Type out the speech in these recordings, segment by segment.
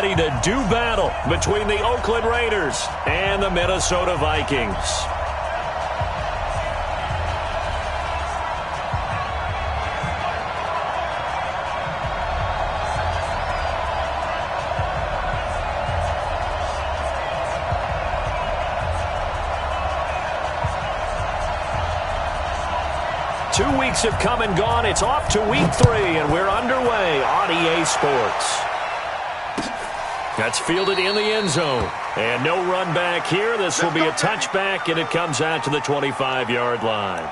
ready to do battle between the Oakland Raiders and the Minnesota Vikings. Two weeks have come and gone. It's off to week 3, and we're underway on EA Sports. That's fielded in the end zone. And no run back here. This will be a touchback, and it comes out to the 25-yard line.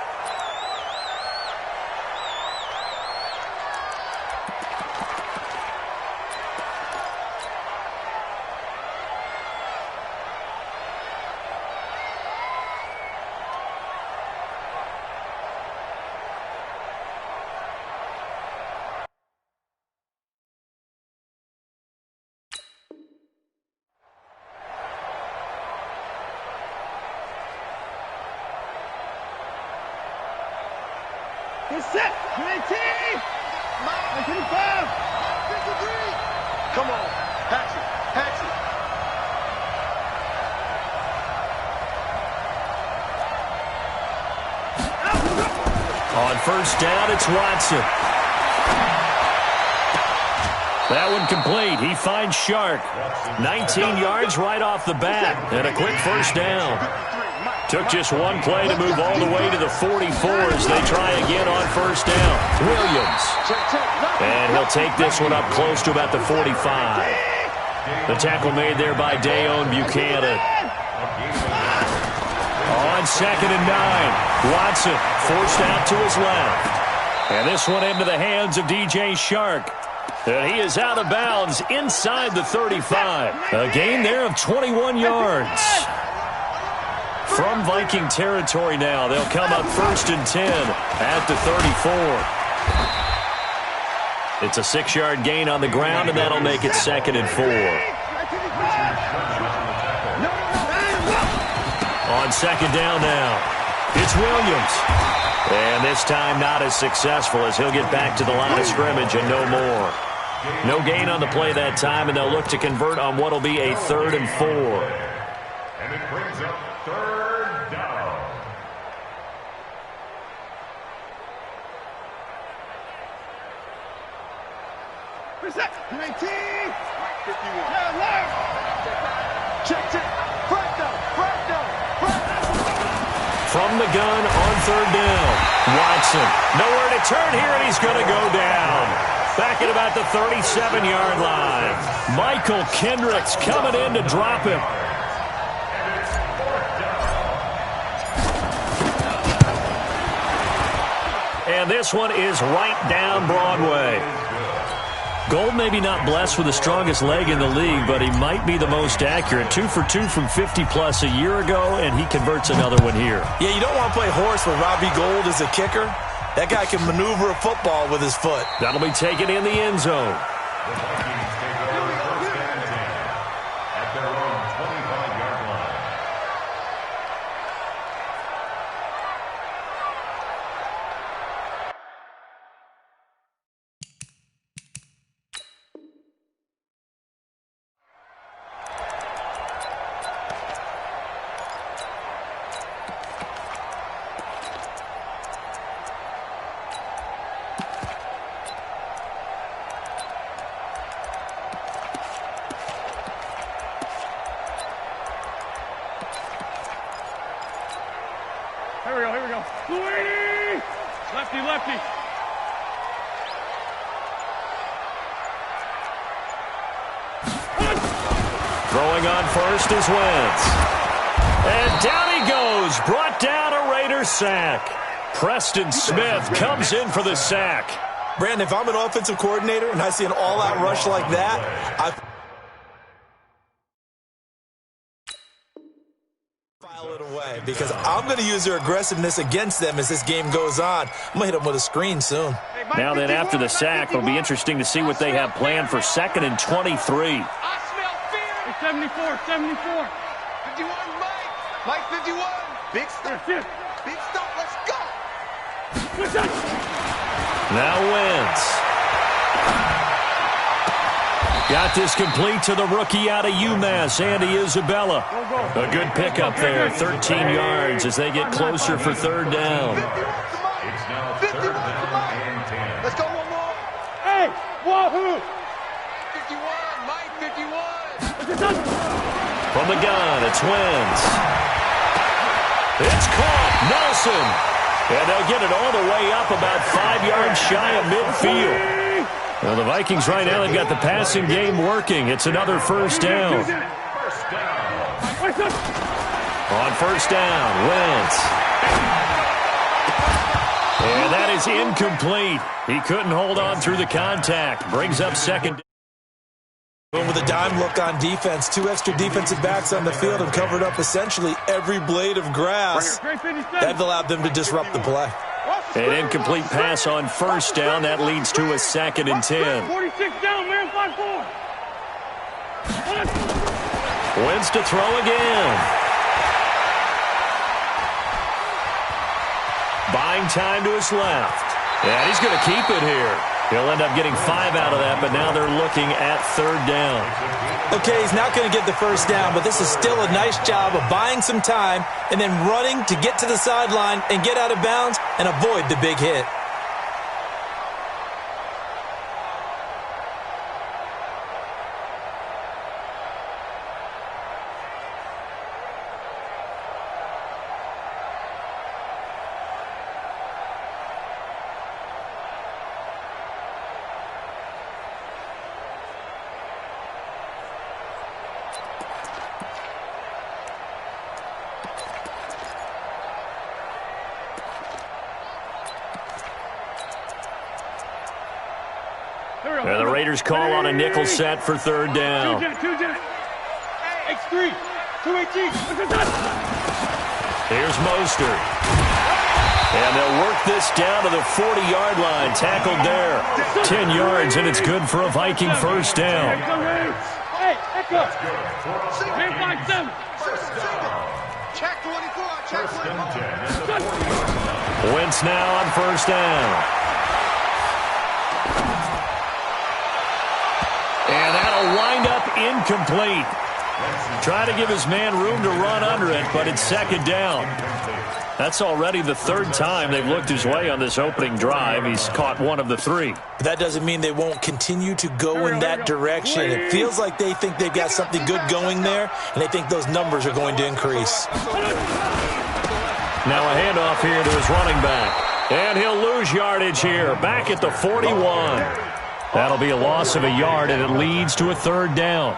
Get set. 19. 55. 53. Come on. Patch it. Patch it. On first down, it's Watson. That one complete. He finds Shark. 19 yards right off the bat, and a quick first down. Took just one play to move all the way to the 44 as they try again on first down. Williams. And he'll take this one up close to about the 45. The tackle made there by Dayon Buchanan. On 2nd and 9. Watson forced out to his left. And this one into the hands of DJ Shark. And he is out of bounds inside the 35. A gain there of 21 yards. From Viking territory now, they'll come up 1st and 10 at the 34. It's a 6-yard gain on the ground, and that'll make it 2nd and 4. On 2nd down now, it's Williams. And this time not as successful as he'll get back to the line of scrimmage and no more. No gain on the play that time, and they'll look to convert on what will be a 3rd and 4. And it brings up 3rd down. Reset. 19. 51. Yeah, left. Check it. Front down. Front down. Front down. From the gun on 3rd down. Watson. Nowhere to turn here, and he's going to go down. Back at about the 37-yard line. Michael Kendricks coming in to drop him. And this one is right down Broadway. Gold maybe not blessed with the strongest leg in the league, but he might be the most accurate. 2 for 2 from 50-plus a year ago, and he converts another one here. Yeah, you don't want to play horse when Robbie Gold is a kicker. That guy can maneuver a football with his foot. That'll be taken in the end zone. The Vikings take over 1st and 10 at their own 25-yard line. Here we go. Louis! Lefty, lefty. Throwing on first is Wentz. And down he goes. Brought down a Raider sack. Preston Smith comes in for the sack. Brandon, if I'm an offensive coordinator and I see an all-out rush like that, I file it away because I'm going to use their aggressiveness against them as this game goes on. I'm going to hit them with a screen soon. Now then, after the sack, it'll be interesting to see what they have planned for 2nd and 23. I smell fear. 74, 74. 51, Mike. Mike 51. Big stuff. Big stuff. Let's go. Now Wentz. Got this complete to the rookie out of UMass, Andy Isabella. A good pickup there, 13 yards as they get closer for third down. It's now third down and 10. Let's go one more. Hey, wahoo! 51, Mike, 51. From the gun, it's Wentz. It's caught, Nelson. And they'll get it all the way up about 5 yards shy of midfield. Well, the Vikings right now, they've got the passing game working. It's another first down. First down. On first down, Wentz. And that is incomplete. He couldn't hold on through the contact. Brings up second. With a dime look on defense, 2 extra defensive backs on the field and covered up essentially every blade of grass. That allowed them to disrupt the play. An incomplete pass on first down. That leads to a 2nd and 10. 46 down, man, 5-4. Wentz to throw again. Buying time to his left. And he's going to keep it here. He'll end up getting 5 out of that, but now they're looking at third down. Okay, he's not going to get the first down, but this is still a nice job of buying some time and then running to get to the sideline and get out of bounds and avoid the big hit. And the Raiders call on a nickel set for third down. X3, 218. Here's Mostert. And they'll work this down to the 40-yard line. Tackled there. 10 yards, and it's good for a Viking first down. Hey, echo. Man, 5-7. Check 24, check First and 24. 10 at the 40. Wentz now on first down. And that'll wind up incomplete. Try to give his man room to run under it, but it's second down. That's already the 3rd time they've looked his way on this opening drive. He's caught 1 of the 3. But that doesn't mean they won't continue to go in that direction. It feels like they think they've got something good going there, and they think those numbers are going to increase. Now a handoff here to his running back. And he'll lose yardage here, back at the 41. That'll be a loss of a yard, and it leads to a third down.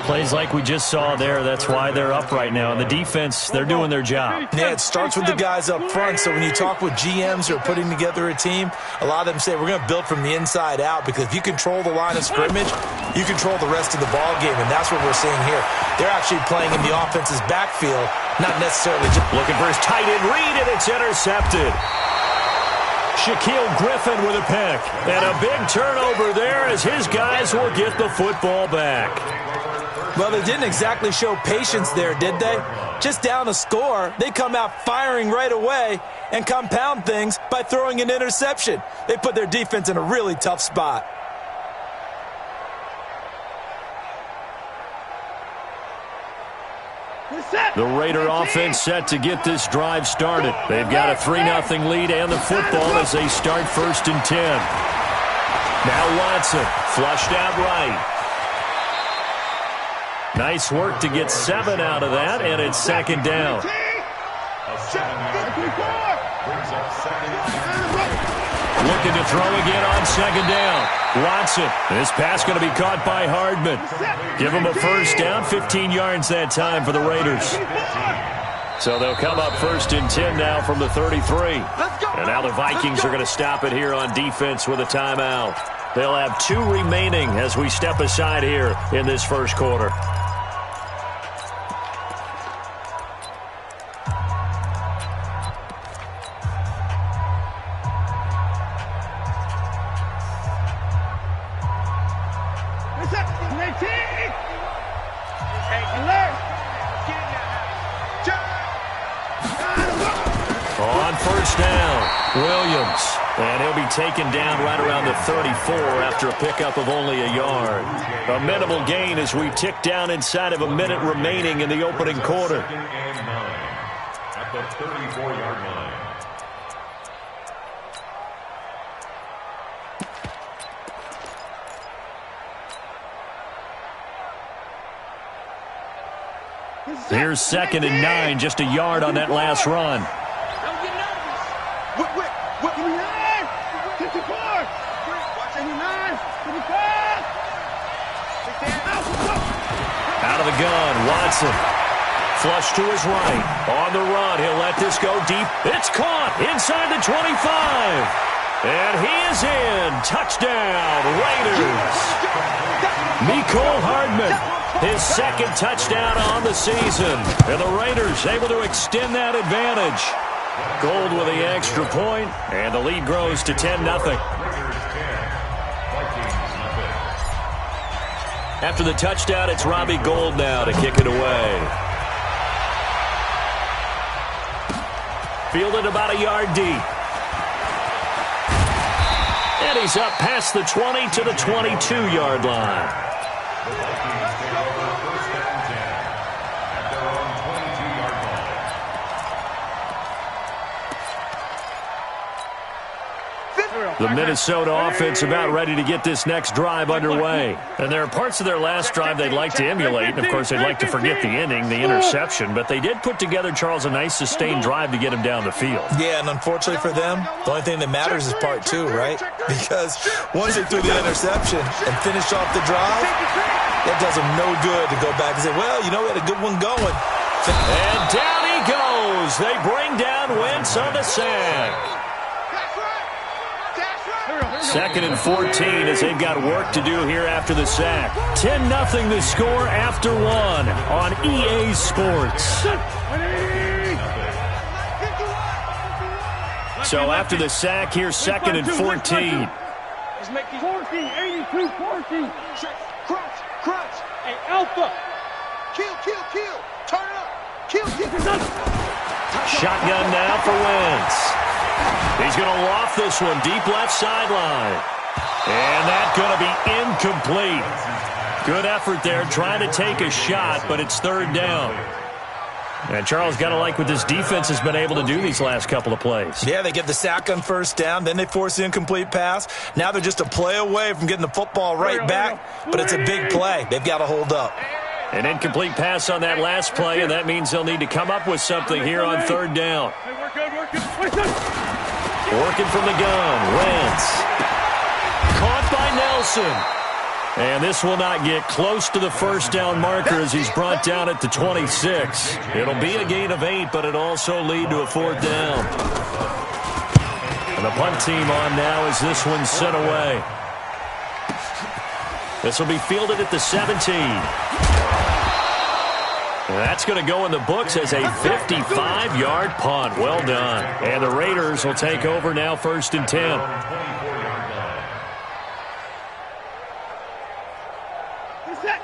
Plays like we just saw there, that's why they're up right now. And the defense, they're doing their job. Yeah, it starts with the guys up front, so when you talk with GMs who are putting together a team, a lot of them say we're going to build from the inside out, because if you control the line of scrimmage, you control the rest of the ball game, and that's what we're seeing here. They're actually playing in the offense's backfield, not necessarily just looking for his tight end read, and it's intercepted. Shaquille Griffin with a pick. And a big turnover there as his guys will get the football back. Well, they didn't exactly show patience there, did they? Just down a score, they come out firing right away and compound things by throwing an interception. They put their defense in a really tough spot. The Raider offense set to get this drive started. They've got a 3-0 lead and the football as they start 1st and 10. Now Watson, flushed out right. Nice work to get 7 out of that, and it's second down. Looking to throw again on second down. Watson, this pass going to be caught by Hardman. Give him a first down, 15 yards that time for the Raiders. So they'll come up 1st and 10 now from the 33. And now the Vikings are going to stop it here on defense with a timeout. They'll have 2 remaining as we step aside here in this first quarter. On first down, Williams. And he'll be taken down right around the 34 after a pickup of only a yard. A minimal gain as we tick down inside of a minute remaining in the opening quarter. Second and 9 at the 34-yard line. Here's 2nd and 9, just a yard on that last run. Out of the gun, Watson. Flush to his right. On the run, he'll let this go deep. It's caught inside the 25. And he is in. Touchdown, Raiders. Mecole Hardman, his 2nd touchdown on the season. And the Raiders able to extend that advantage. Gold with the extra point, and the lead grows to 10-0. After the touchdown, it's Robbie Gould now to kick it away. Fielded about a yard deep. And he's up past the 20 to the 22-yard line. The Vikings take over 1st and 10 at their own 22-yard line. The Minnesota offense about ready to get this next drive underway. And there are parts of their last drive they'd like to emulate. And, of course, they'd like to forget the inning, the interception. But they did put together, Charles, a nice sustained drive to get him down the field. Yeah, and unfortunately for them, the only thing that matters is part 2, right? Because once they threw the interception and finished off the drive, that does them no good to go back and say, well, you know, we had a good one going. And down he goes. They bring down Wentz on the sack. 2nd and 14 as they've got work to do here after the sack. 10-0 the score after 1 on EA Sports. So after the sack, here's 2nd and 14. He's making 14, 82, 14. Crunch. Hey, Alpha. Kill. Turn it up. Kill. Shotgun now for Wentz. He's going to loft this one deep left sideline. And that's going to be incomplete. Good effort there trying to take a shot, but it's 3rd down. And Charles, got to like what this defense has been able to do these last couple of plays. Yeah, they get the sack on 1st down, then they force the incomplete pass. Now they're just a play away from getting the football right back, but it's a big play. They've got to hold up. An incomplete pass on that last play, and that means they'll need to come up with something here on 3rd down. Working from the gun, Wentz. Caught by Nelson. And this will not get close to the 1st down marker as he's brought down at the 26. It'll be a gain of 8, but it'll also lead to a 4th down. And the punt team on now as this one's sent away. This will be fielded at the 17. And that's going to go in the books as a 55-yard punt. Well done. And the Raiders will take over now 1st and 10.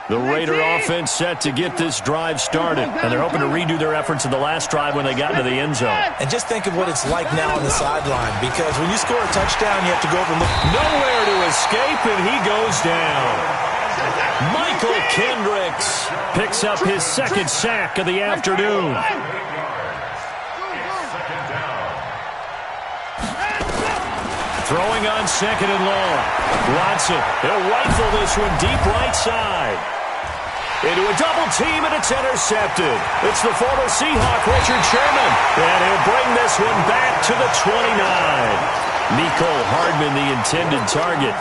The Raider offense set to get this drive started. And they're hoping to redo their efforts in the last drive when they got into the end zone. And just think of what it's like now on the sideline. Because when you score a touchdown, you have to go over and look. Nowhere to escape, and he goes down. Michael Kendricks picks up his 2nd sack of the afternoon. Throwing on 2nd and long. Watson, he'll rifle this one deep right side. Into a double team, and it's intercepted. It's the former Seahawk, Richard Sherman. And he'll bring this one back to the 29. Mecole Hardman, the intended target.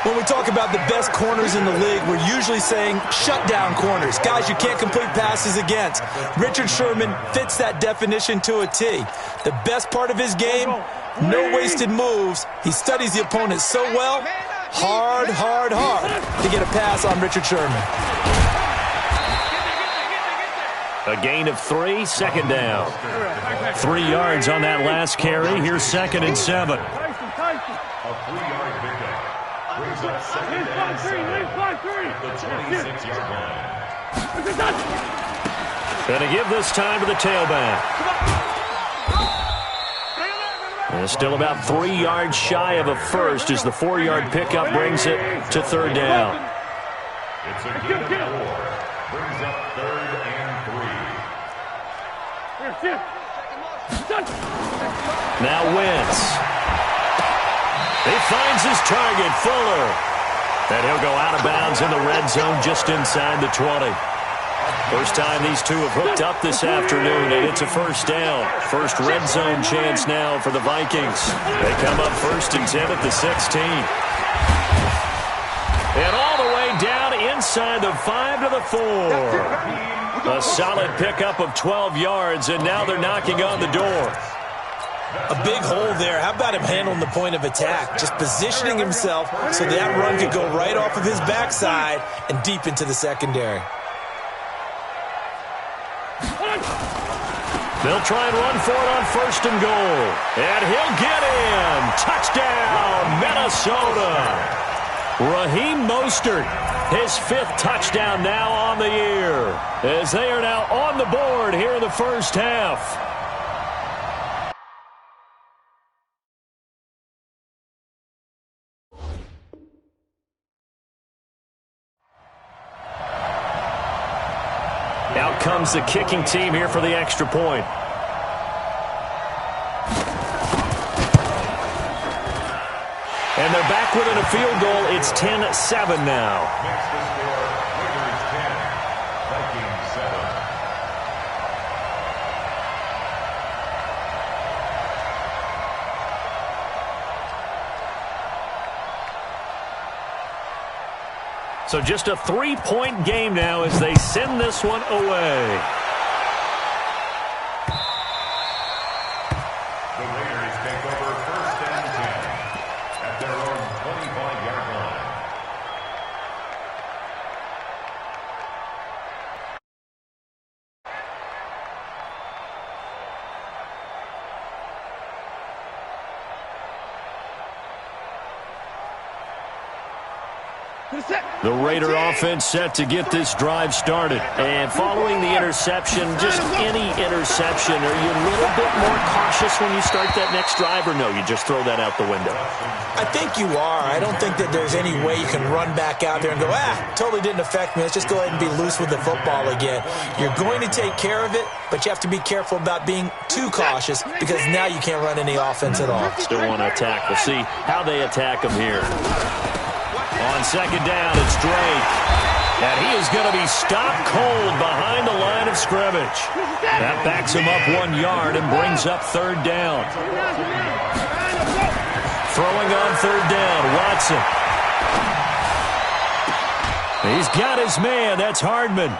When we talk about the best corners in the league, we're usually saying shutdown corners. Guys you can't complete passes against. Richard Sherman fits that definition to a T. The best part of his game, no wasted moves. He studies the opponent so well, hard to get a pass on Richard Sherman. A gain of 3, 2nd down. 3 yards on that last carry. Here's 2nd and 7. A 3-yard pickup brings up 2nd and 7 at the 26-yard line. Going to give this time to the tailback. And still about 3 yards shy of a first as the 4-yard pickup brings it to third down. It's a gain of 4. Brings up 3rd and 3. Now Wentz. He finds his target, Fuller. And he'll go out of bounds in the red zone just inside the 20. First time these two have hooked up this afternoon, and it's a first down. First red zone chance now for the Vikings. They come up 1st and 10 at the 16. And all the way down inside the 5 to the 4. A solid pickup of 12 yards, and now they're knocking on the door. A big hole there. How about him handling the point of attack? Just positioning himself so that run could go right off of his backside and deep into the secondary. They'll try and run for it on 1st and goal. And he'll get in. Touchdown, Minnesota. Raheem Mostert, his 5th touchdown now on the year, as they are now on the board here in the first half. Out comes the kicking team here for the extra point. And they're back within a field goal. It's 10-7 now. Makes the score. Lakers 10. Vikings 7. So just a 3-point game now as they send this one away. The Raiders take over 1st and 10 at their own 25-yard line. The Raider offense set to get this drive started. And following the interception, just any interception, are you a little bit more cautious when you start that next drive, or no, you just throw that out the window? I think you are. I don't think that there's any way you can run back out there and go, totally didn't affect me. Let's just go ahead and be loose with the football again. You're going to take care of it, but you have to be careful about being too cautious because now you can't run any offense at all. Still want to attack. We'll see how they attack them here. On 2nd down, it's Drake. And he is going to be stopped cold behind the line of scrimmage. That backs him up 1 yard and brings up 3rd down. Throwing on 3rd down, Watson. He's got his man. That's Hardman.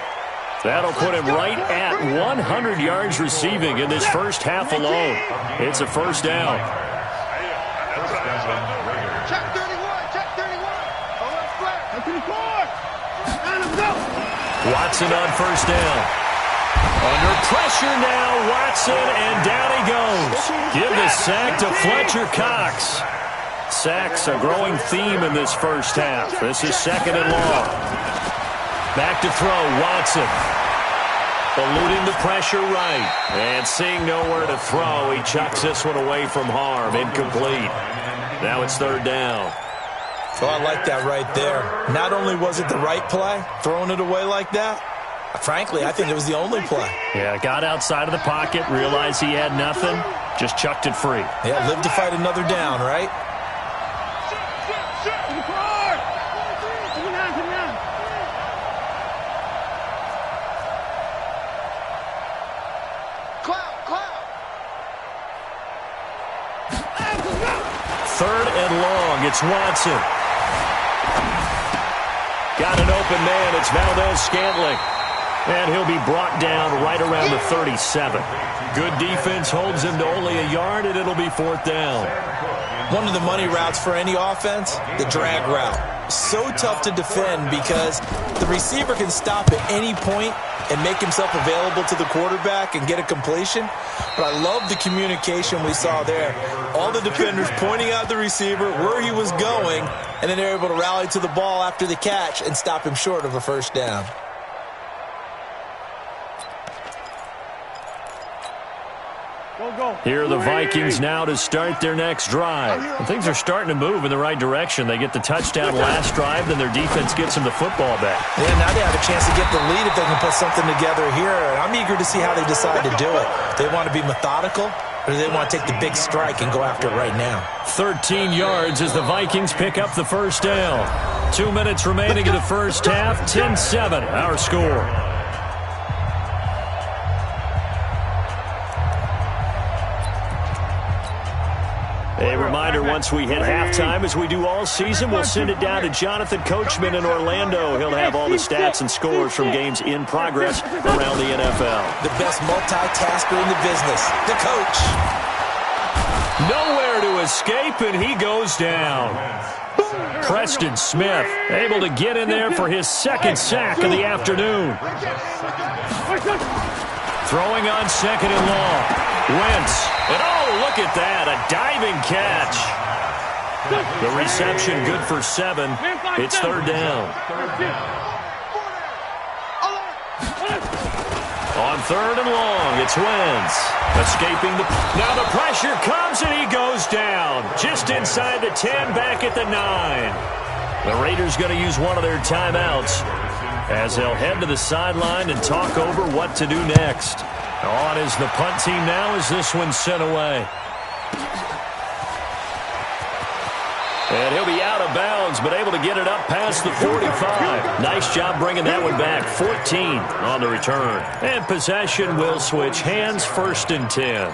That'll put him right at 100 yards receiving in this first half alone. It's a first down. Check 31, check 31. Watson on 1st down. Under pressure now, Watson, and down he goes. Give the sack to Fletcher Cox. Sacks a growing theme in this first half. This is 2nd and long. Back to throw, Watson. Eluding the pressure right. And seeing nowhere to throw, he chucks this one away from harm. Incomplete. Now it's 3rd down. Oh, I like that right there. Not only was it the right play, throwing it away like that, frankly, I think it was the only play. Yeah, got outside of the pocket, realized he had nothing, just chucked it free. Yeah, live to fight another down, right? Third and long, it's Watson. Got an open man, it's Valdez-Scantling. And he'll be brought down right around the 37. Good defense holds him to only a yard, and it'll be 4th down. One of the money routes for any offense, the drag route. So tough to defend because the receiver can stop at any point and make himself available to the quarterback and get a completion. But I love the communication we saw there. All the defenders pointing out the receiver, where he was going, and then they're able to rally to the ball after the catch and stop him short of a first down. Go Here are the Vikings now to start their next drive. And things are starting to move in the right direction. They get the touchdown last drive, then their defense gets them the football back. Yeah, now they have a chance to get the lead if they can put something together here. I'm eager to see how they decide to do it. They want to be methodical, or do they want to take the big strike and go after it right now? 13 yards as the Vikings pick up the first down. 2 minutes remaining in the first half. 10-7, our score. A reminder, once we hit halftime, as we do all season, we'll send it down to Jonathan Coachman in Orlando. He'll have all the stats and scores from games in progress around the NFL. The best multitasker in the business, the coach. Nowhere to escape, and he goes down. Preston Smith able to get in there for his second sack of the afternoon. Throwing on second and long. Wentz. And oh, look at that, a diving catch. The reception good for 7. It's third down. On third and long, it's Wentz. Escaping the... Now the pressure comes and he goes down. Just inside the 10, back at the 9. The Raiders going to use one of their timeouts as they'll head to the sideline and talk over what to do next. On is the punt team now as this one's sent away. And he'll be out of bounds, but able to get it up past the 45. Nice job bringing that one back. 14 on the return. And possession will switch hands, first and 10.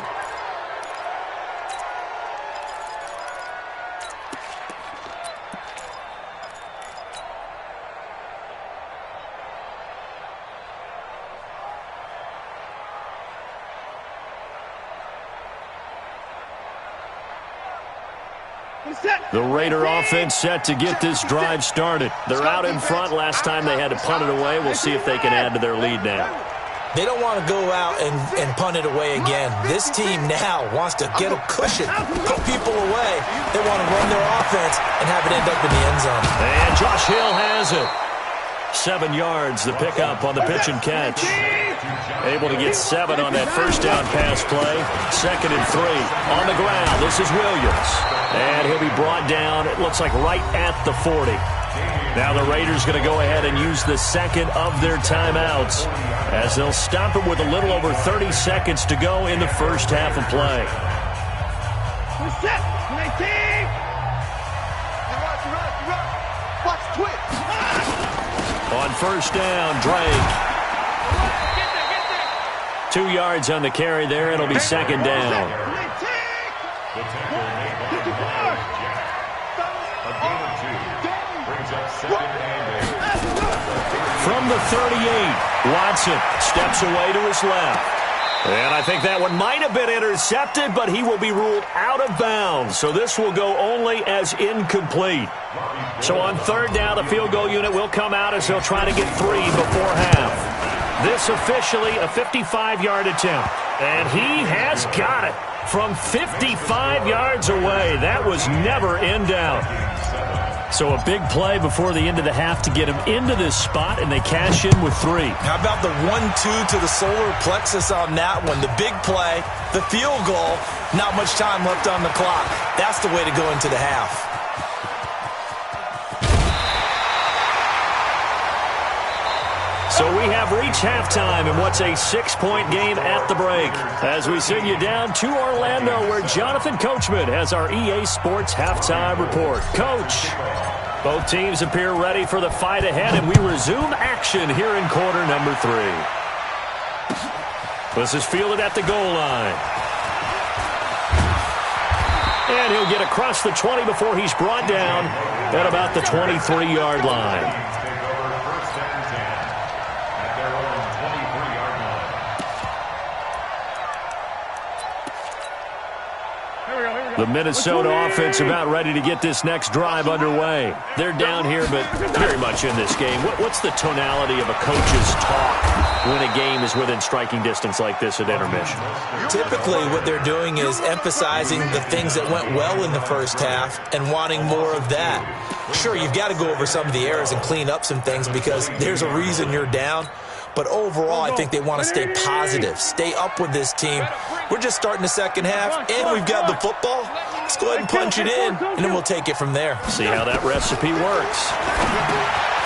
The Raider offense set to get this drive started. They're out in front. Last time they had to punt it away. We'll see if they can add to their lead now. They don't want to go out and punt it away again. This team now wants to get a cushion, put people away. They want to run their offense and have it end up in the end zone. And Josh Hill has it. 7 yards, the pickup on the pitch and catch. Able to get 7 on that first down pass play. Second and 3 on the ground. This is Williams. And he'll be brought down, it looks like right at the 40. Now the Raiders going to go ahead and use the second of their timeouts as they'll stop it with a little over 30 seconds to go in the first half of play. On first down, Drake. 2 yards on the carry there. It'll be second down. From the 38, Watson steps away to his left. And I think that one might have been intercepted, but he will be ruled out of bounds. So this will go only as incomplete. So on third down, the field goal unit will come out as they'll try to get 3 before half. This officially a 55-yard attempt. And he has got it from 55 yards away. That was never in doubt. So a big play before the end of the half to get him into this spot, and they cash in with 3. How about the 1-2 to the solar plexus on that one? The big play, the field goal, not much time left on the clock. That's the way to go into the half. So we have reached halftime in what's a 6-point game at the break. As we send you down to Orlando, where Jonathan Coachman has our EA Sports halftime report. Coach, both teams appear ready for the fight ahead, and we resume action here in quarter number 3. This is fielded at the goal line. And he'll get across the 20 before he's brought down at about the 23-yard line. The Minnesota offense about ready to get this next drive underway. They're down here, but very much in this game. What's the tonality of a coach's talk when a game is within striking distance like this at intermission? Typically, what they're doing is emphasizing the things that went well in the first half and wanting more of that. Sure, you've got to go over some of the errors and clean up some things because there's a reason you're down. But overall, I think they want to stay positive, stay up with this team. We're just starting the second half, and we've got the football. Let's go ahead and punch it in, and then we'll take it from there. See how that recipe works.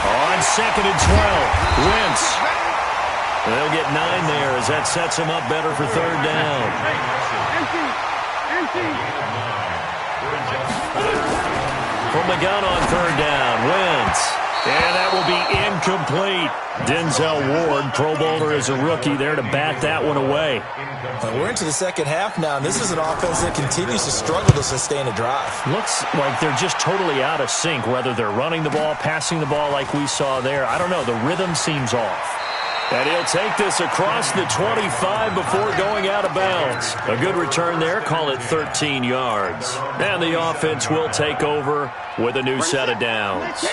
On 2nd and 12, Wentz. They'll get 9 there as that sets them up better for 3rd down. From the gun on 3rd down, Wentz. And that will be incomplete. Denzel Ward, Pro Bowler as a rookie, there to bat that one away. We're into the second half now, and this is an offense that continues to struggle to sustain a drive. Looks like they're just totally out of sync, whether they're running the ball, passing the ball like we saw there. I don't know. The rhythm seems off. And he'll take this across the 25 before going out of bounds. A good return there. Call it 13 yards. And the offense will take over with a new set of downs.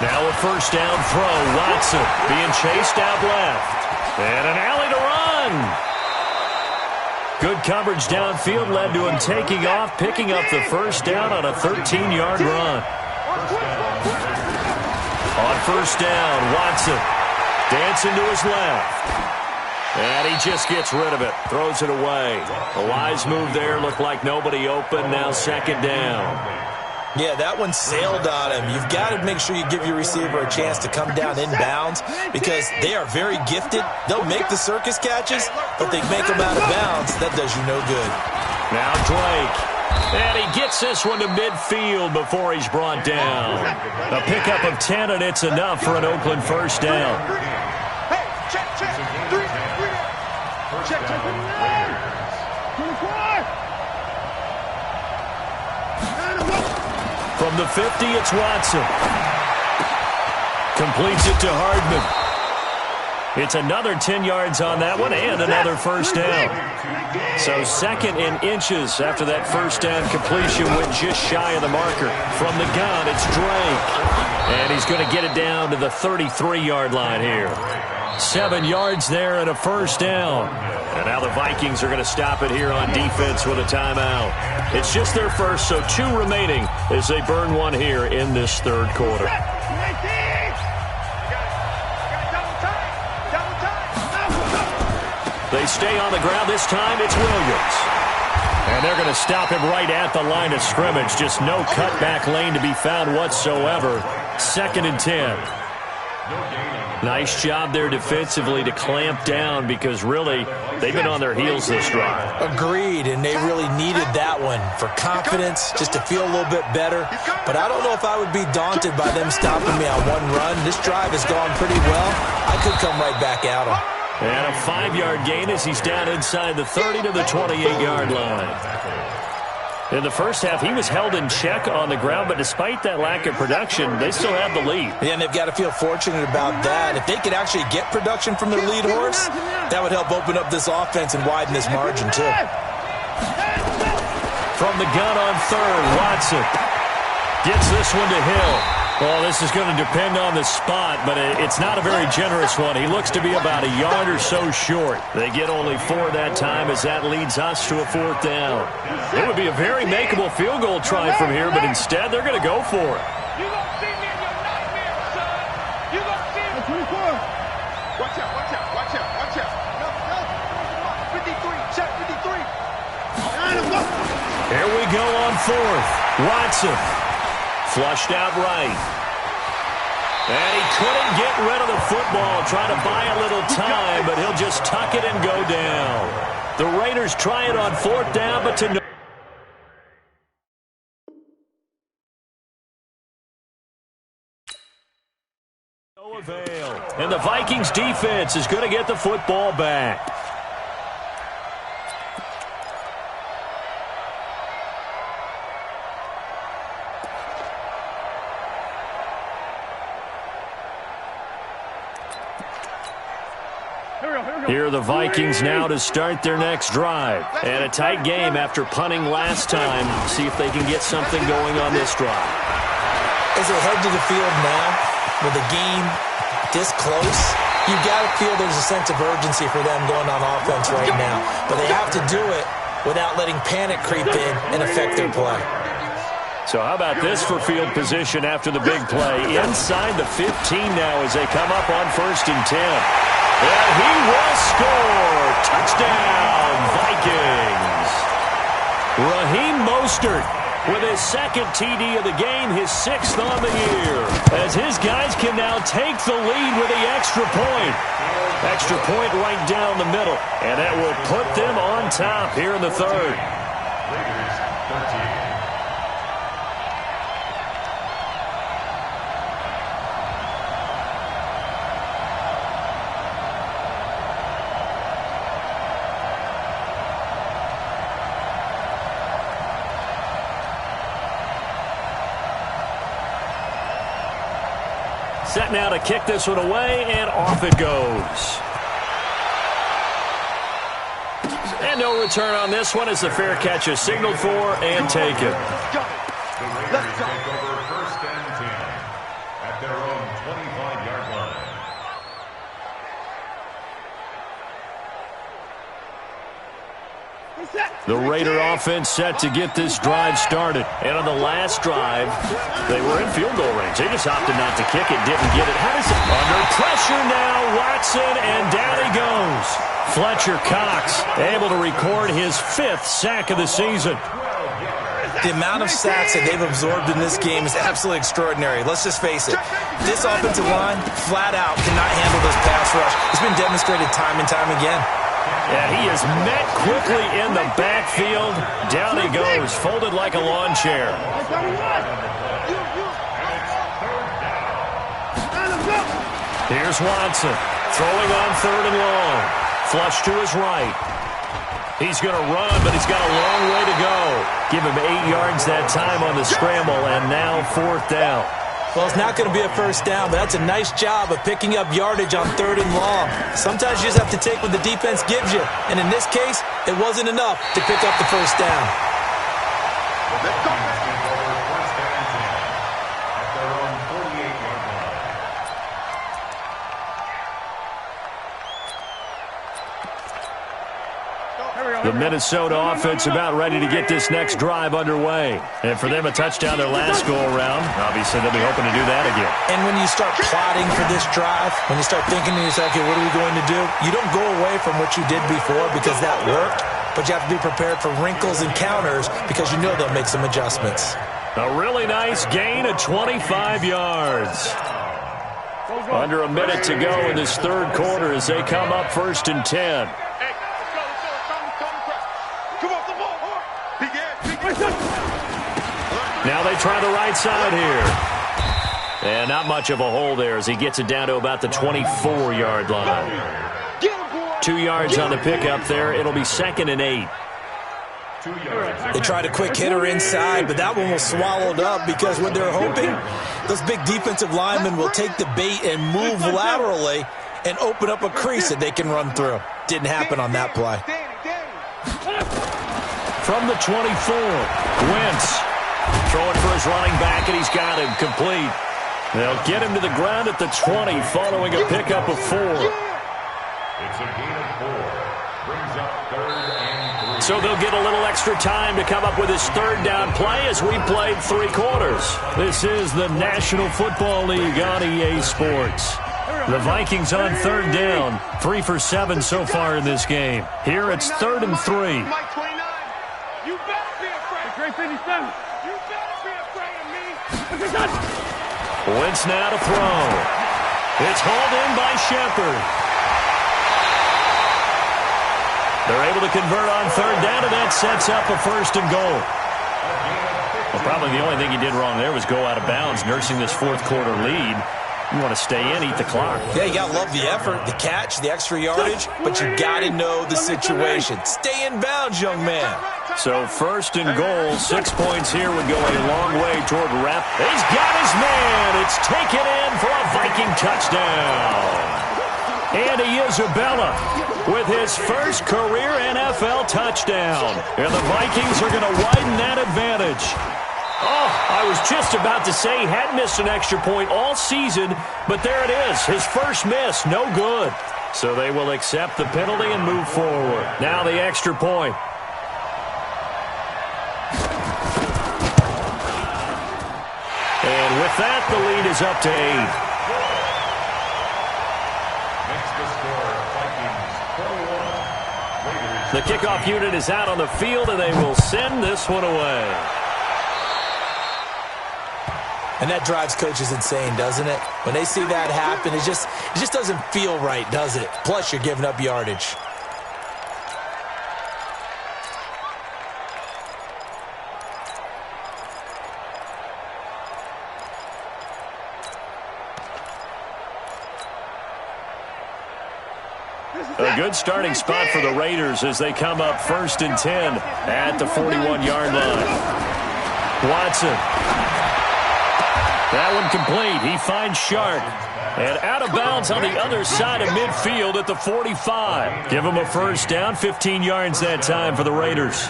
Now a 1st down throw. Watson being chased out left. And an alley to run. Good coverage downfield led to him taking off, picking up the 1st down on a 13-yard run. On 1st down, Watson dancing to his left. And he just gets rid of it, throws it away. A wise move there, looked like nobody open, now 2nd down. Yeah, that one sailed on him. You've got to make sure you give your receiver a chance to come down inbounds because they are very gifted. They'll make the circus catches, but they make them out of bounds. That does you no good. Now Drake. And he gets this one to midfield before he's brought down. A pickup of 10, and it's enough for an Oakland 1st down. Hey, check. 3. Check. 24. From the 50, it's Watson. Completes it to Hardman. It's another 10 yards on that one and another 1st down. So 2nd in inches after that 1st down completion went just shy of the marker. From the gun, it's Drake. And he's going to get it down to the 33-yard line here. 7 yards there and a 1st down. And now the Vikings are going to stop it here on defense with a timeout. It's just their first, so 2 remaining as they burn one here in this 3rd quarter. They stay on the ground. This time it's Williams. And they're going to stop him right at the line of scrimmage. Just no cutback lane to be found whatsoever. 2nd and 10. Nice job there defensively to clamp down because really they've been on their heels this drive. Agreed, and they really needed that one for confidence, just to feel a little bit better. But I don't know if I would be daunted by them stopping me on one run. This drive has gone pretty well. I could come right back at them. And a 5-yard gain as he's down inside the 30 to the 28-yard line. In the first half, he was held in check on the ground, but despite that lack of production, they still have the lead. Yeah, and they've got to feel fortunate about that. If they could actually get production from their lead horse, that would help open up this offense and widen this margin, too. From the gun on 3rd, Watson gets this one to Hill. Well, this is going to depend on the spot, but it's not a very generous one. He looks to be about a yard or so short. They get only 4 that time as that leads us to a 4th down. It would be a very makeable field goal try from here, but instead they're going to go for it. You gonna see me in your nightmare, son. You gonna see me. 24. Watch out. No. 53. Check 53. Here we go on 4th. Watson. Flushed out right. And he couldn't get rid of the football. Trying to buy a little time, but he'll just tuck it and go down. The Raiders try it on 4th down, but to no avail. And the Vikings defense is going to get the football back. Here are the Vikings now to start their next drive. And a tight game after punting last time. See if they can get something going on this drive. As they head to the field now, with the game this close, you've got to feel there's a sense of urgency for them going on offense right now. But they have to do it without letting panic creep in and affect their play. So how about this for field position after the big play? Inside the 15 now as they come up on 1st and 10. And he will score. Touchdown, Vikings. Raheem Mostert with his 2nd TD of the game, his 6th on the year. As his guys can now take the lead with the extra point. Extra point right down the middle. And that will put them on top here in the 3rd. Raiders 13. Set now to kick this one away, and off it goes. And no return on this one as the fair catch is signaled for and taken. Let's go. The Raiders take over 1st and 10 at their own 25-yard line. The Raider offense set to get this drive started. And on the last drive, they were in field goal range. They just opted not to kick it, didn't get it. How does it? Under pressure now, Watson, and down he goes. Fletcher Cox able to record his 5th sack of the season. The amount of sacks that they've absorbed in this game is absolutely extraordinary. Let's just face it. This offensive line, flat out, cannot handle this pass rush. It's been demonstrated time and time again. And he is met quickly in the backfield. Down he goes, folded like a lawn chair. Here's Watson, throwing on 3rd and long. Flush to his right. He's going to run, but he's got a long way to go. Give him 8 yards that time on the scramble, and now 4th down. Well, it's not going to be a 1st down, but that's a nice job of picking up yardage on 3rd and long. Sometimes you just have to take what the defense gives you, and in this case, it wasn't enough to pick up the 1st down. Let's go. First and 10 at their own 48-yard line. The Minnesota offense about ready to get this next drive underway. And for them, a touchdown their last go-around. Obviously, they'll be hoping to do that again. And when you start plotting for this drive, when you start thinking to yourself, okay, what are we going to do? You don't go away from what you did before because that worked, but you have to be prepared for wrinkles and counters because you know they'll make some adjustments. A really nice gain of 25 yards. Under a minute to go in this 3rd quarter as they come up 1st and 10. Now they try the right side here. And not much of a hole there as he gets it down to about the 24-yard line. 2 yards on the pickup there. It'll be 2nd and 8. They tried a quick hitter inside, but that one was swallowed up because what they're hoping, those big defensive linemen will take the bait and move laterally and open up a crease that they can run through. Didn't happen on that play. From the 24, Wentz throwing for his running back, and he's got him complete. They'll get him to the ground at the 20 following a pickup of 4. It's a gain of 4. Brings up 3rd and 3. So they'll get a little extra time to come up with his 3rd down play as we played 3 quarters. This is the National Football League on EA Sports. The Vikings on 3rd down, 3 for 7 so far in this game. Here it's 3rd and 3. Mike 29, you better be afraid. Great 57. You better be afraid of me. Wentz now to throw. It's hauled in by Shepard. They're able to convert on 3rd down, and that sets up a 1st and goal. Well, probably the only thing he did wrong there was go out of bounds, nursing this 4th quarter lead. You want to stay in, eat the clock. Yeah, you got to love the effort, the catch, the extra yardage, but you got to know the situation. Stay in bounds, young man. So 1st and goal, 6 points here would go a long way toward wrap. He's got his man. It's taken in for a Viking touchdown. Andy Isabella with his first career NFL touchdown. And the Vikings are going to widen that advantage. Oh, I was just about to say he hadn't missed an extra point all season, but there it is, his first miss, no good. So they will accept the penalty and move forward. Now the extra point. with that, the lead is up to 8. Makes the score Vikings 41. The kickoff unit is out on the field, and they will send this one away. And that drives coaches insane, doesn't it? When they see that happen, it just doesn't feel right, does it? Plus, you're giving up yardage. A good starting spot for the Raiders as they come up 1st and 10 at the 41-yard line. Watson. That one complete. He finds Shark. And out of bounds on the other side of midfield at the 45. Give him a first down, 15 yards that time for the Raiders.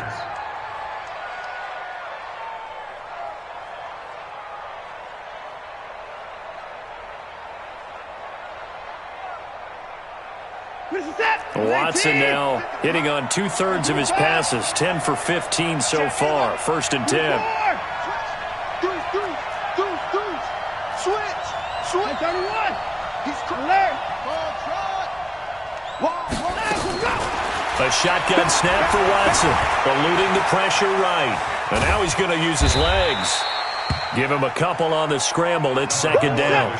Watson now hitting on 2/3 of his passes, 10 for 15 so far. 1st and 10. Switch. 31. He's alert. A shotgun snap for Watson, eluding the pressure right. And now he's going to use his legs. Give him a couple on the scramble. It's 2nd down.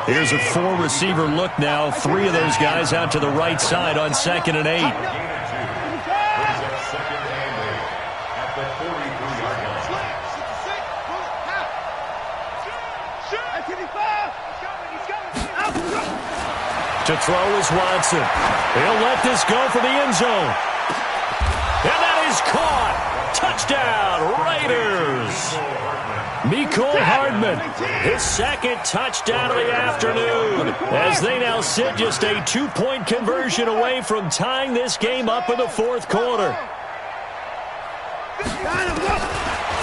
Here's a 4-receiver look now. 3 of those guys out to the right side on 2nd and 8. Brings up 2nd and 8 at the 43-yard line. To throw is Watson. He'll let this go for the end zone. And that is caught. Touchdown, Raiders. Mecole Hardman, his 2nd touchdown of the afternoon, as they now sit just a 2-point conversion away from tying this game up in the 4th quarter.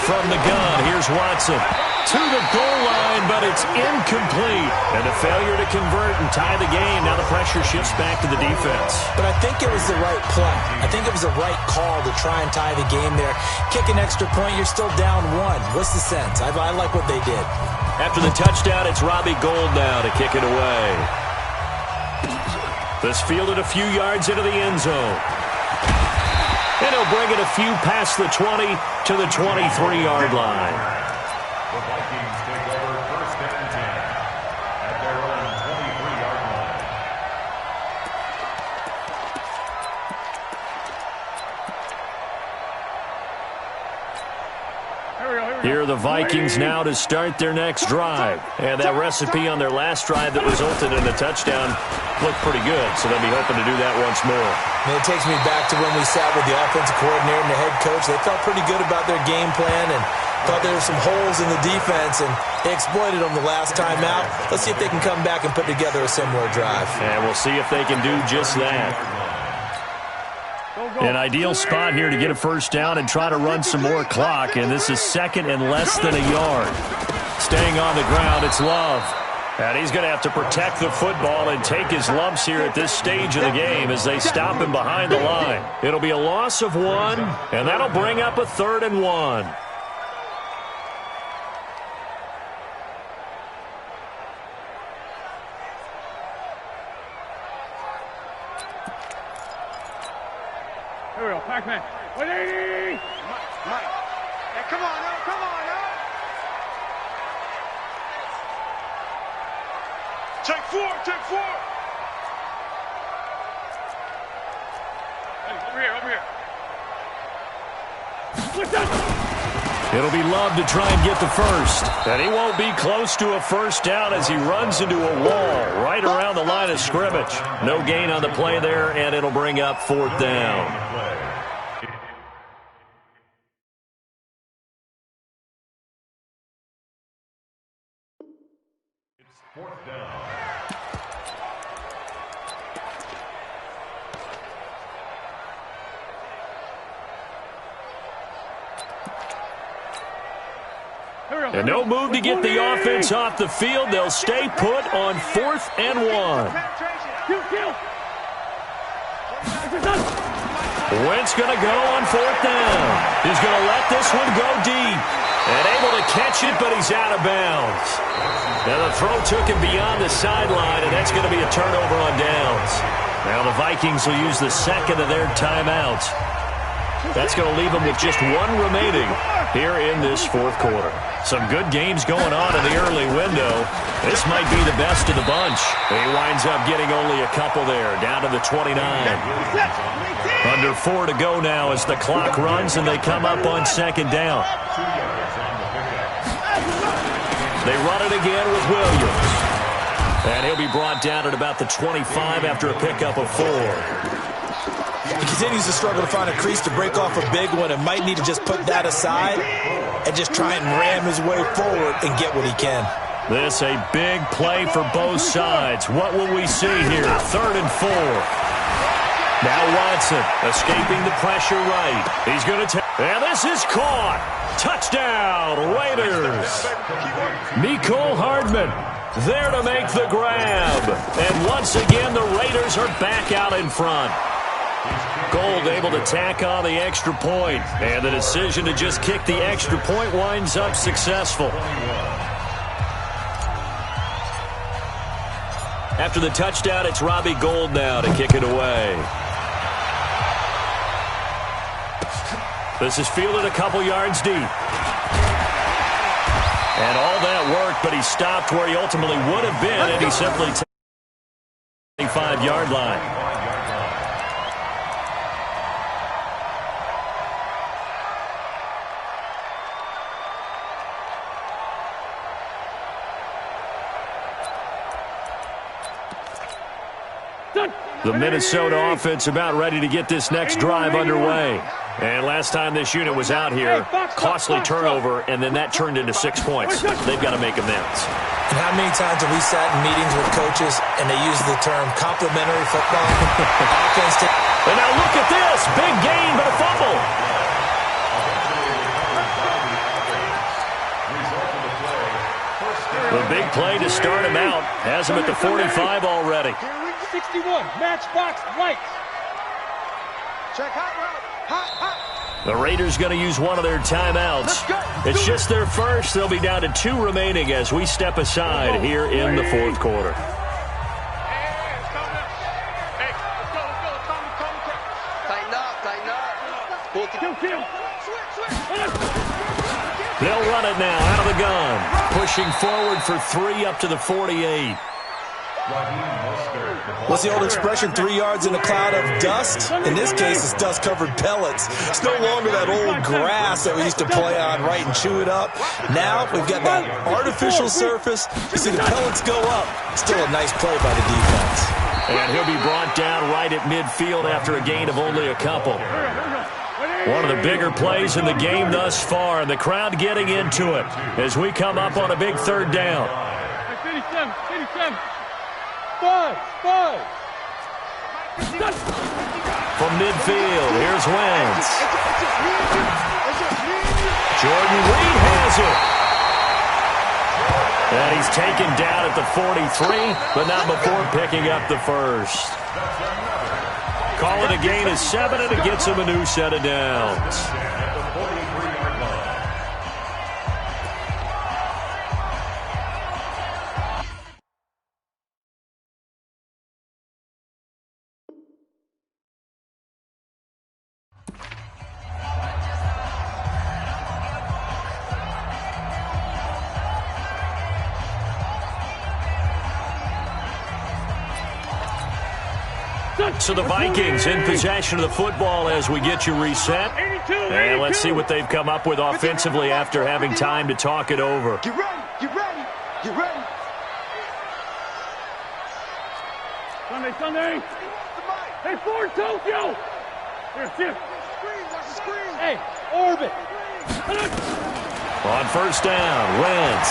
From the gun, here's Watson. To the goal line, but it's incomplete. And a failure to convert and tie the game. Now the pressure shifts back to the defense. But I think it was the right play. I think it was the right call to try and tie the game there. Kick an extra point, you're still down 1. What's the sense? I like what they did. After the touchdown, it's Robbie Gould now to kick it away. This fielded a few yards into the end zone. And he'll bring it a few past the 20 to the 23-yard line. The Vikings take over 1st and 10 at their own 23-yard line. Here are the Vikings now to start their next drive. And that recipe on their last drive that resulted in a touchdown looked pretty good, so they'll be hoping to do that once more. And it takes me back to when we sat with the offensive coordinator and the head coach. They felt pretty good about their game plan and thought there were some holes in the defense, and they exploited them the last time out. Let's see if they can come back and put together a similar drive. And we'll see if they can do just that. An ideal spot here to get a first down and try to run some more clock, and this is 2nd and less than a yard. Staying on the ground, it's Love. And he's going to have to protect the football and take his lumps here at this stage of the game as they stop him behind the line. It'll be a loss of 1, and that'll bring up a 3rd and 1. Here we go, Pac-Man. 180! Mike. Hey, come on, now. Come on, now. Take 4, take 4! Hey, over here. Split up! It'll be Love to try and get the first. And he won't be close to a first down as he runs into a wall right around the line of scrimmage. No gain on the play there, and it'll bring up 4th down. It's 4th down. And no move to get the offense off the field. They'll stay put on 4th and 1. Wentz going to go on 4th down. He's going to let this one go deep. And able to catch it, but he's out of bounds. Now the throw took him beyond the sideline, and that's going to be a turnover on downs. Now the Vikings will use the second of their timeouts. That's going to leave them with just one remaining here in this fourth quarter. Some good games going on in the early window. This might be the best of the bunch. He winds up getting only a couple there, down to the 29. Under 4 to go now as the clock runs, and they come up on second down. They run it again with Williams. And he'll be brought down at about the 25 after a pickup of 4. He continues to struggle to find a crease to break off a big one and might need to just put that aside and just try and ram his way forward and get what he can. This a big play for both sides. What will we see here? 3rd and 4. Now Watson escaping the pressure right. He's going to take. And this is caught. Touchdown, Raiders. Mecole Hardman there to make the grab. And once again, the Raiders are back out in front. Gold able to tack on the extra point. And the decision to just kick the extra point winds up successful. After the touchdown, it's Robbie Gould now to kick it away. This is fielded a couple yards deep. And all that worked, but he stopped where he ultimately would have been, and he simply takes the 25-yard line. The Minnesota offense about ready to get this next drive underway. And last time this unit was out here, costly turnover, and then that turned into 6 points. They've got to make amends. And how many times have we sat in meetings with coaches and they use the term complementary football? Offense. And now look at this. Big gain, but a fumble. The big play to start him out. Has him at the 45 already. 61, matchbox lights. Check hot route. Hot. The Raiders going to use one of their timeouts. It's just their first. They'll be down to 2 remaining as we step aside here in the fourth quarter. They'll run it now out of the gun. Pushing forward for 3 up to the 48. What's the old expression, 3 yards in a cloud of dust? In this case, it's dust-covered pellets. It's no longer that old grass that we used to play on, right, and chew it up. Now we've got that artificial surface. You see the pellets go up. Still a nice play by the defense. And he'll be brought down right at midfield after a gain of only a couple. One of the bigger plays in the game thus far, and the crowd getting into it as we come up on a big 3rd down. 57. 5. From midfield, here's Wentz. Jordan Reed has it. And he's taken down at the 43, but not before picking up the first. Call it a gain of 7, and it gets him a new set of downs. So the Vikings in possession of the football as we get you reset. And let's see what they've come up with offensively after having time to talk it over. Get ready. Sunday. Hey, Ford Tokyo. Here, shift. Screen. Hey, orbit. On first down, Wentz.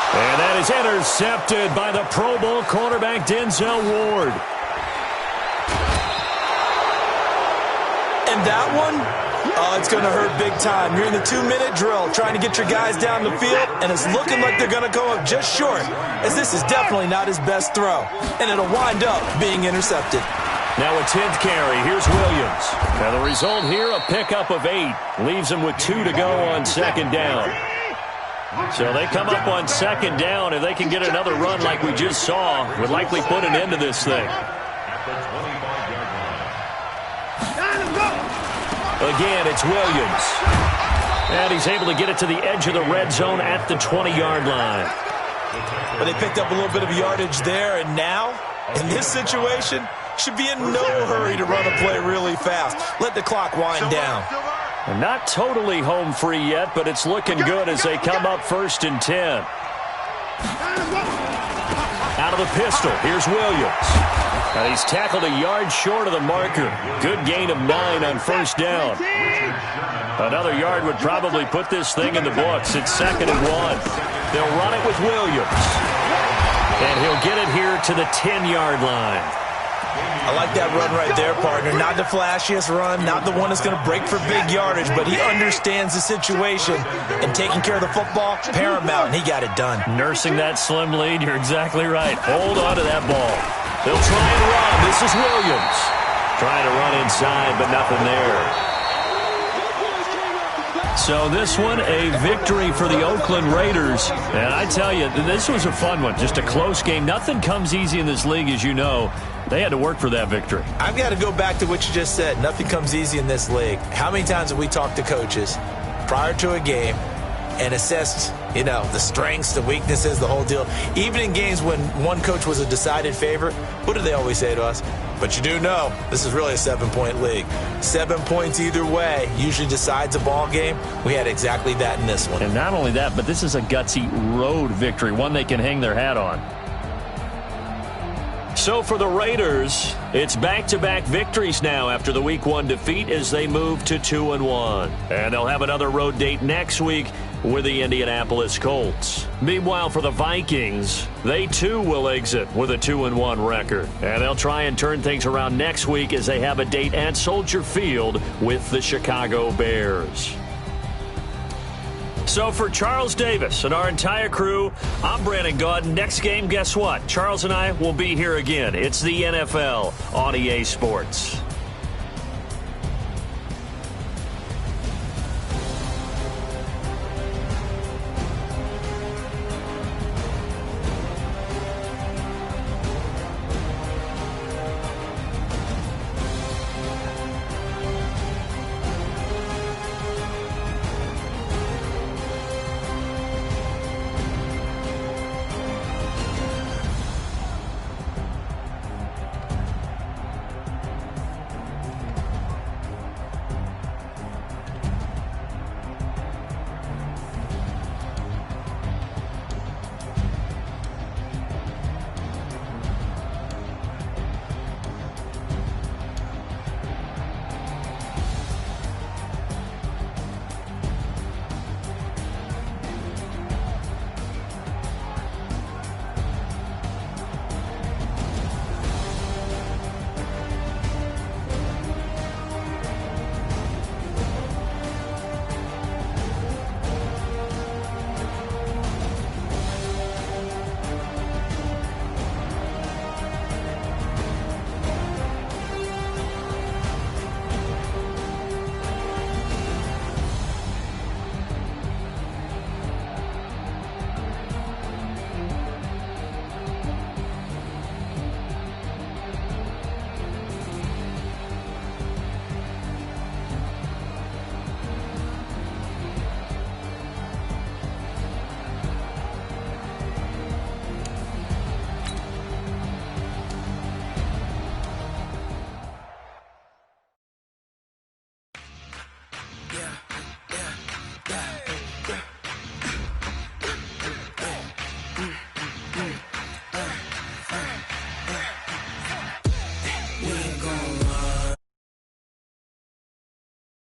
And that is intercepted by the Pro Bowl cornerback Denzel Ward. And that one, it's going to hurt big time. You're in the 2-minute drill trying to get your guys down the field, and it's looking like they're going to go up just short, as this is definitely not his best throw, and it'll wind up being intercepted. Now a 10th carry. Here's Williams. Now the result here, a pickup of 8. Leaves them with 2 to go on second down. So they come up on second down. If they can get another run like we just saw, would likely put an end to this thing. Again, it's Williams. And he's able to get it to the edge of the red zone at the 20-yard line. But they picked up a little bit of yardage there, and now, in this situation, should be in no hurry to run a play really fast. Let the clock wind down. And not totally home free yet, but it's looking good as they come up 1st and 10. Out of the pistol, here's Williams. And he's tackled a yard short of the marker. Good gain of 9 on 1st down. Another yard would probably put this thing in the books. It's 2nd and 1. They'll run it with Williams. And he'll get it here to the 10-yard line. I like that run right there, partner. Not the flashiest run, not the one that's going to break for big yardage, but he understands the situation, and taking care of the football, paramount, and he got it done. Nursing that slim lead, you're exactly right. Hold on to that ball. They'll try and run. This is Williams. Trying to run inside, but nothing there. So this one, a victory for the Oakland Raiders. And I tell you, this was a fun one. Just a close game. Nothing comes easy in this league, as you know. They had to work for that victory. I've got to go back to what you just said. Nothing comes easy in this league. How many times have we talked to coaches prior to a game and assessed, the strengths, the weaknesses, the whole deal? Even in games when one coach was a decided favorite, what do they always say to us? But you do know this is really a 7-point league. 7 points either way usually decides a ball game. We had exactly that in this one. And not only that, but this is a gutsy road victory, one they can hang their hat on. So for the Raiders, it's back-to-back victories now after the Week 1 defeat as they move to 2-1. And they'll have another road date next week with the Indianapolis Colts. Meanwhile, for the Vikings, they too will exit with a 2-1 record. And they'll try and turn things around next week as they have a date at Soldier Field with the Chicago Bears. So for Charles Davis and our entire crew, I'm Brandon Gaudin. Next game, guess what? Charles and I will be here again. It's the NFL on EA Sports.